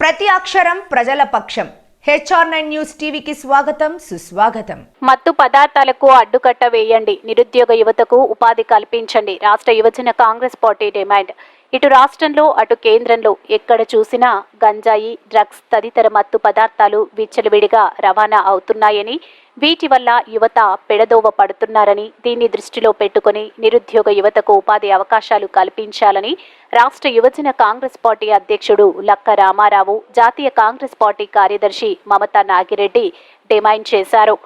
ప్రతి అక్షరం ప్రజల పక్షం. HR9 న్యూస్ టీవీకి స్వాగతం, సుస్వాగతం. మత్తు పదార్థాలకు అడ్డుకట్ట వేయండి, నిరుద్యోగ యువతకు ఉపాధి కల్పించండి. రాష్ట్ర యువజన కాంగ్రెస్ పార్టీ డిమాండ్. ఇటు రాష్ట్రంలో అటు కేంద్రంలో ఎక్కడ చూసినా గంజాయి, డ్రగ్స్ తదితర మత్తు పదార్థాలు విచ్చలవిడిగా రవాణా అవుతున్నాయని, వీటి వల్ల యువత పెడదోవ పడుతున్నారని, దీన్ని దృష్టిలో పెట్టుకుని నిరుద్యోగ యువతకు ఉపాధి అవకాశాలు కల్పించాలని రాష్ట్ర యువజన కాంగ్రెస్ పార్టీ అధ్యక్షుడు లక్క రామారావు, జాతీయ కాంగ్రెస్ పార్టీ కార్యదర్శి మమతా నాగిరెడ్డి డిమాండ్ చేశారు.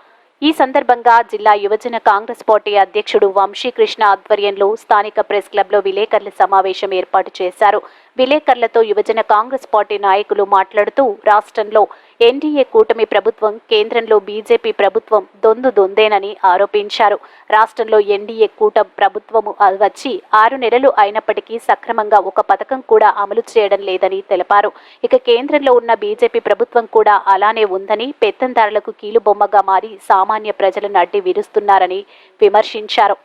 ఈ సందర్భంగా జిల్లా యువజన కాంగ్రెస్ పార్టీ అధ్యక్షుడు వంశీకృష్ణ ఆధ్వర్యంలో స్థానిక ప్రెస్ క్లబ్లో విలేకరుల సమావేశం ఏర్పాటు చేశారు. విలేకరులతో యువజన కాంగ్రెస్ పార్టీ నాయకులు మాట్లాడుతూ, రాష్ట్రంలో ఎన్డీఏ కూటమి ప్రభుత్వం, కేంద్రంలో బీజేపీ ప్రభుత్వం దొందేనని ఆరోపించారు. రాష్ట్రంలో ఎన్డీఏ కూటమి ప్రభుత్వము వచ్చి 6 నెలలు అయినప్పటికీ సక్రమంగా ఒక పథకం కూడా అమలు చేయడం లేదని తెలిపారు. ఇక కేంద్రంలో ఉన్న బీజేపీ ప్రభుత్వం కూడా అలానే ఉందని, పెత్తందారులకు కీలుబొమ్మగా మారి సామాన్య ప్రజలను అడ్డి విరుస్తున్నారని విమర్శించారు.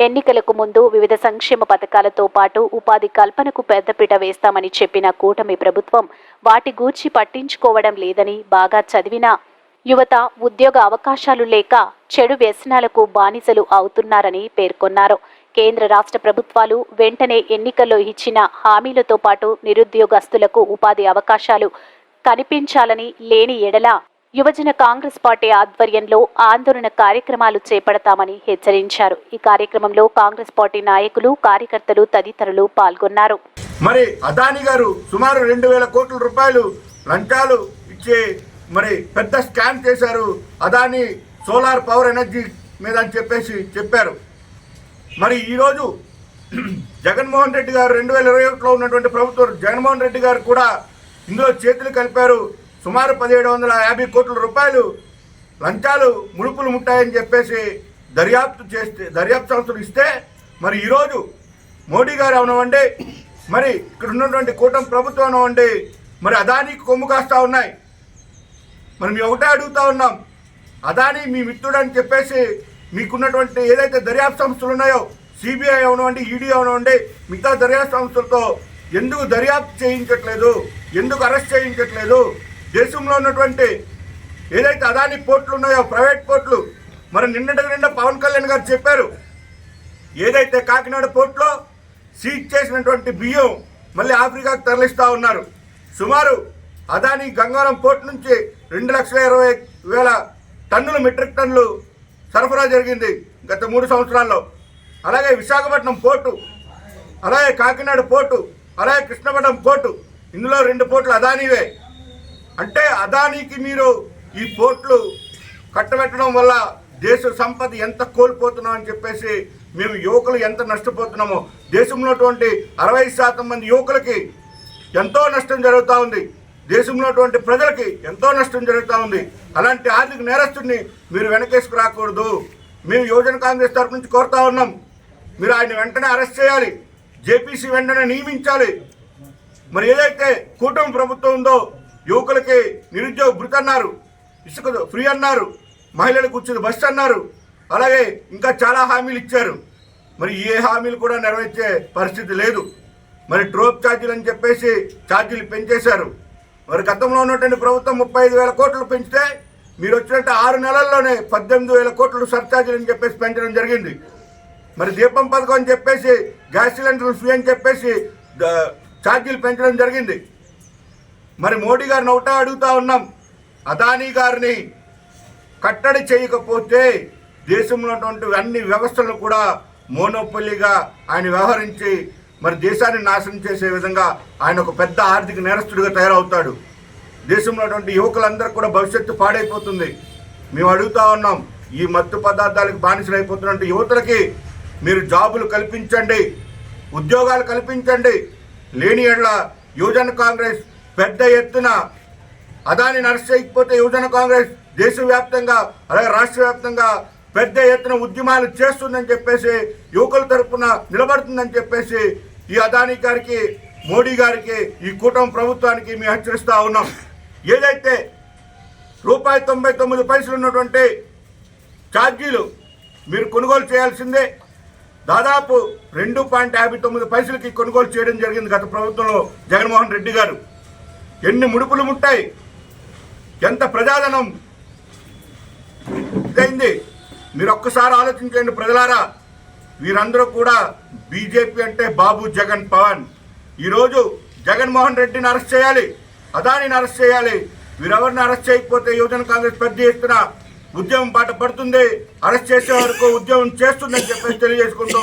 ఎన్నికలకు ముందు వివిధ సంక్షేమ పథకాలతో పాటు ఉపాధి కల్పనకు పెద్దపీట వేస్తామని చెప్పిన కూటమి ప్రభుత్వం వాటి గూర్చి పట్టించుకోవడం లేదని, బాగా చదివిన యువత ఉద్యోగ అవకాశాలు లేక చెడు వ్యసనాలకు బానిసలు అవుతున్నారని పేర్కొన్నారు. కేంద్ర రాష్ట్ర ప్రభుత్వాలు వెంటనే ఎన్నికల్లో ఇచ్చిన హామీలతో పాటు నిరుద్యోగస్తులకు ఉపాధి అవకాశాలు కనిపించాలని, లేని ఎడల యువజన కాంగ్రెస్ పార్టీ ఆధ్వర్యంలో ఆందోళన కార్యక్రమాలు చేపడతామని హెచ్చరించారు. ఈ కార్యక్రమంలో కాంగ్రెస్ పార్టీ నాయకులు, కార్యకర్తలు తదితరులు పాల్గొన్నారు. మరి అదానీ గారు సుమారు 2,000 కోట్ల రూపాయలు లంచాలు ఇచ్చే మరి పెద్ద స్కామ్ చేశారు అదానీ సోలార్ పవర్ ఎనర్జీ మీద అని చెప్పారు. మరి ఈరోజు జగన్మోహన్ రెడ్డి గారు 2021లో ఉన్నటువంటి ప్రభుత్వం జగన్మోహన్ రెడ్డి గారు కూడా ఇందులో చేతులు కలిపారు. సుమారు 1750 కోట్ల రూపాయలు లంచాలు ముడుపులు ముట్టాయని దర్యాప్తు సంస్థలు ఇస్తే, మరి ఈరోజు మోడీ గారు అవనవండి, మరి ఇక్కడ ఉన్నటువంటి కూటమి ప్రభుత్వం అవనవండి, మరి అదానీకి కొమ్ము కాస్తా ఉన్నాయి. మరి మేము ఒకటే అడుగుతా ఉన్నాం, అదానీ మీ మిత్రుడు అని మీకున్నటువంటి ఏదైతే దర్యాప్తు సంస్థలు ఉన్నాయో, సిబిఐ అవనవండి, ఈడీ అవనవండి, మిగతా దర్యాప్తు సంస్థలతో ఎందుకు దర్యాప్తు చేయించట్లేదు, ఎందుకు అరెస్ట్ చేయించట్లేదు? దేశంలో ఉన్నటువంటి ఏదైతే అదానీ పోర్టులు ఉన్నాయో, ప్రైవేట్ పోర్టులు, మరి నిండా పవన్ కళ్యాణ్ గారు చెప్పారు, ఏదైతే కాకినాడ పోర్టులో సీజ్ చేసినటువంటి బియ్యం మళ్ళీ ఆఫ్రికాకు తరలిస్తూ ఉన్నారు. సుమారు అదానీ గంగారం పోర్టు నుంచి 2,20,000 టన్నులు, మెట్రిక్ టన్నులు సరఫరా జరిగింది గత 3 సంవత్సరాల్లో. అలాగే విశాఖపట్నం పోర్టు, అలాగే కాకినాడ పోర్టు, అలాగే కృష్ణపట్నం పోర్టు, ఇందులో 2 పోర్టులు అదానీవే. అంటే అదానీకి మీరు ఈ పోర్టులు కట్టబెట్టడం వల్ల దేశ సంపద ఎంత కోల్పోతున్నాం అని మేము యువకులు ఎంత నష్టపోతున్నామో, దేశంలో 60% మంది యువకులకి ఎంతో నష్టం జరుగుతూ ఉంది, దేశంలో ప్రజలకి ఎంతో నష్టం జరుగుతూ ఉంది. అలాంటి ఆర్థిక నేరస్తుడిని మీరు వెనకేసుకు రాకూడదు. మేము యువజన కాంగ్రెస్ తరఫు నుంచి కోరుతా ఉన్నాం, మీరు ఆయన వెంటనే అరెస్ట్ చేయాలి, జేపీసీ వెంటనే నియమించాలి. మరి ఏదైతే కూటమి ప్రభుత్వం ఉందో, యువకులకి నిరుద్యోగ భృతి అన్నారు, ఇసుక ఫ్రీ అన్నారు, మహిళలకు ఉచిత బస్సు అన్నారు, అలాగే ఇంకా చాలా హామీలు ఇచ్చారు. మరి ఏ హామీలు కూడా నెరవేర్చే పరిస్థితి లేదు. మరి ట్రోప్ ఛార్జీలు అని ఛార్జీలు పెంచేశారు. మరి గతంలో ఉన్నటువంటి ప్రభుత్వం 35,000 కోట్లు పెంచితే మీరు వచ్చినట్టు 6 నెలల్లోనే 18,000 కోట్లు సర్ఛార్జీలు అని పెంచడం జరిగింది. మరి దీపం పథకం అని గ్యాస్ సిలిండర్లు ఫ్రీ అని ఛార్జీలు పెంచడం జరిగింది. మరి మోడీ గారిని ఒకటే అడుగుతా ఉన్నాం, అదానీ గారిని కట్టడి చేయకపోతే దేశంలో ఉన్నటువంటి అన్ని వ్యవస్థలను కూడా మోనోపల్లిగా ఆయన వ్యవహరించి మరి దేశాన్ని నాశనం చేసే విధంగా ఆయన ఒక పెద్ద ఆర్థిక నేరస్తుడిగా తయారవుతాడు. దేశంలో ఉన్నటువంటి యువకులందరూ కూడా భవిష్యత్తు పాడైపోతుంది. మేము అడుగుతా ఉన్నాం, ఈ మత్తు పదార్థాలకు బానిసలైపోతున్న యువతలకి మీరు జాబులు కల్పించండి, ఉద్యోగాలు కల్పించండి. లేని ఎడల యువజన కాంగ్రెస్ పెద్ద ఎత్తున అదాని అరెస్ట్ చేయకపోతే యువజన కాంగ్రెస్ దేశవ్యాప్తంగా అలాగే రాష్ట్ర వ్యాప్తంగా పెద్ద ఎత్తున ఉద్యమాలు చేస్తుందని యువకుల తరఫున నిలబడుతుందని ఈ అదానీ గారికి, మోడీ గారికి, ఈ కూటమి ప్రభుత్వానికి మేము హెచ్చరిస్తూ ఉన్నాం. ఏదైతే ₹99 ఉన్నటువంటి ఛార్జీలు మీరు కొనుగోలు చేయాల్సిందే, దాదాపు 2.59 పైసలకి కొనుగోలు చేయడం జరిగింది గత ప్రభుత్వంలో జగన్మోహన్ రెడ్డి గారు. ఎన్ని ముడుపులు ముట్టాయి, ఎంత ప్రజాధనం ఇదైంది. మీరు ఒక్కసారి ఆలోచించండి ప్రజలారా. వీరందరూ కూడా బీజేపీ అంటే బాబు, జగన్, పవన్. ఈరోజు జగన్మోహన్ రెడ్డిని అరెస్ట్ చేయాలి, అదానిని అరెస్ట్ చేయాలి. వీరెవరిని అరెస్ట్ చేయకపోతే యువజన కాంగ్రెస్ పెద్ద ఎత్తున ఉద్యమం బాట పడుతుంది. అరెస్ట్ చేసే వరకు ఉద్యమం చేస్తుందని చెప్పేసి తెలియజేసుకుంటూ